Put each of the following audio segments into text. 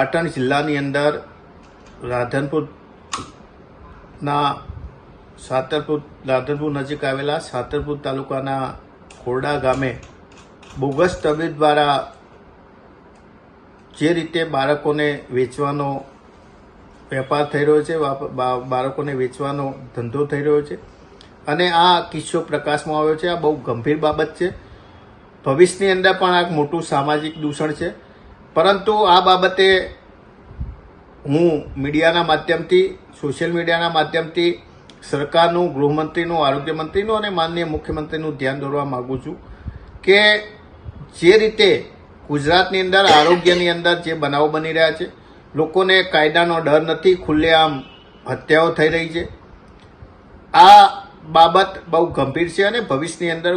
પાટણ જિલ્લાની અંદર રાધનપુર નજીક આવેલા સાતરપુર તાલુકાના ખોરડા ગામે બોગસ તબીબ દ્વારા જે રીતે બાળકોને વેચવાનો વેપાર થઈ રહ્યો છે, બાળકોને વેચવાનો ધંધો થઈ રહ્યો છે અને આ કિસ્સો પ્રકાશમાં આવ્યો છે। આ બહુ ગંભીર બાબત છે। ભવિષ્યની અંદર પણ આ મોટું સામાજિક દૂષણ છે, પરંતુ આ બાબતે હું મીડિયાના માધ્યમથી, સોશિયલ મીડિયાના માધ્યમથી સરકારનું, ગૃહમંત્રીનું, આરોગ્યમંત્રીનું અને માનનીય મુખ્યમંત્રીનું ધ્યાન દોરવા માગું છું કે જે રીતે ગુજરાતની અંદર આરોગ્યની અંદર જે બનાવો બની રહ્યા છે, લોકોને કાયદાનો ડર નથી, ખુલ્લેઆમ હત્યાઓ થઈ રહી છે। આ બાબત બહુ ગંભીર છે અને ભવિષ્યની અંદર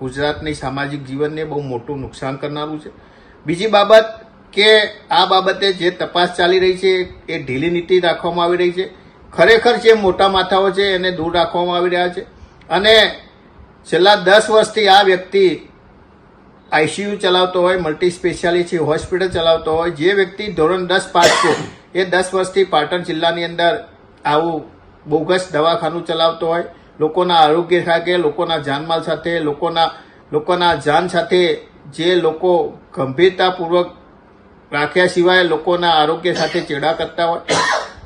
ગુજરાતની સામાજિક જીવનને બહુ મોટું નુકસાન કરનારું છે। બીજી બાબત કે આ બાબતે જે તપાસ ચાલી રહી છે એ ઢીલી નીતિ રાખવામાં આવી રહી છે। ખરેખર જે મોટા માથાઓ છે એને દૂર રાખવામાં આવી રહ્યા છે અને છેલ્લા 10 વર્ષથી આ વ્યક્તિ આઈસીયુ ચલાવતો હોય, મલ્ટી સ્પેશિયાલિટી હોસ્પિટલ ચલાવતો હોય, જે વ્યક્તિ ધોરણ 10 પાસ છે એ 10 વર્ષથી પાટણ જિલ્લાની અંદર આવું બોગસ દવાખાનું ચલાવતો હોય, લોકોના આરોગ્ય સાથે, લોકોના જાનમાલ સાથે, લોકોના જાન સાથે જે લોકો ગંભીરતાપૂર્વક રાખ્યા સિવાય લોકોના આરોગ્ય સાથે ચેડા કરતા હોય,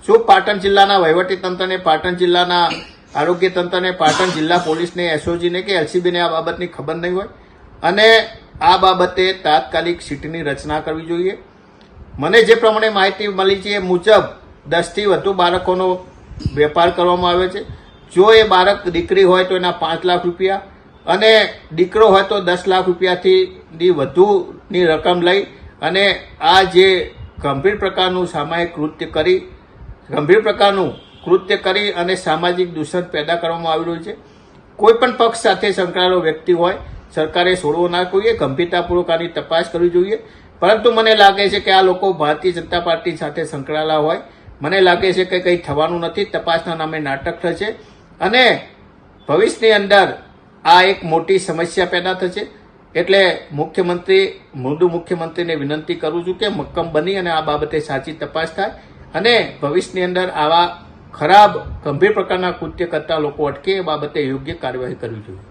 શું પાટણ જિલ્લાના વહીવટીતંત્રને, પાટણ જિલ્લાના આરોગ્ય તંત્રને, પાટણ જિલ્લા પોલીસને, એસઓજીને કે એલસીબીને આ બાબતની ખબર નહીં હોય? અને આ બાબતે તાત્કાલિક સીટની રચના કરવી જોઈએ। મને જે પ્રમાણે માહિતી મળી છે એ મુજબ 10થી વધુ બાળકોનો વેપાર કરવામાં આવે છે। જો એ બાળક દીકરી હોય તો એના 5 લાખ રૂપિયા અને દીકરો હોય તો 10 લાખ રૂપિયાથી વધુની રકમ લઈ અને આ જે ગંભીર પ્રકારનું સામાયિક કૃત્ય કરી અને સામાજિક દૂષણ પેદા કરવામાં આવી રહ્યું છે। કોઈ પણ પક્ષ સાથે સંકળાયેલો વ્યક્તિ હોય, સરકારે છોડવો ના જોઈએ, ગંભીરતાપૂર્વક આની તપાસ કરવી જોઈએ। પરંતુ મને લાગે છે કે આ લોકો ભારતીય જનતા પાર્ટી સાથે સંકળાયેલા હોય, મને લાગે છે કે કંઈ થવાનું નથી, તપાસના નામે નાટક થશે અને ભવિષ્યની અંદર આ એક મોટી સમસ્યા પેદા થશે। એટલે મુખ્યમંત્રીને વિનંતી કરું છું કે મક્કમ બની અને આ બાબતે સાચી તપાસ થાય અને ભવિષ્યની અંદર આવા ખરાબ ગંભીર પ્રકારના કૃત્ય કરતા લોકો અટકે એ બાબતે યોગ્ય કાર્યવાહી કરવી જોઈએ।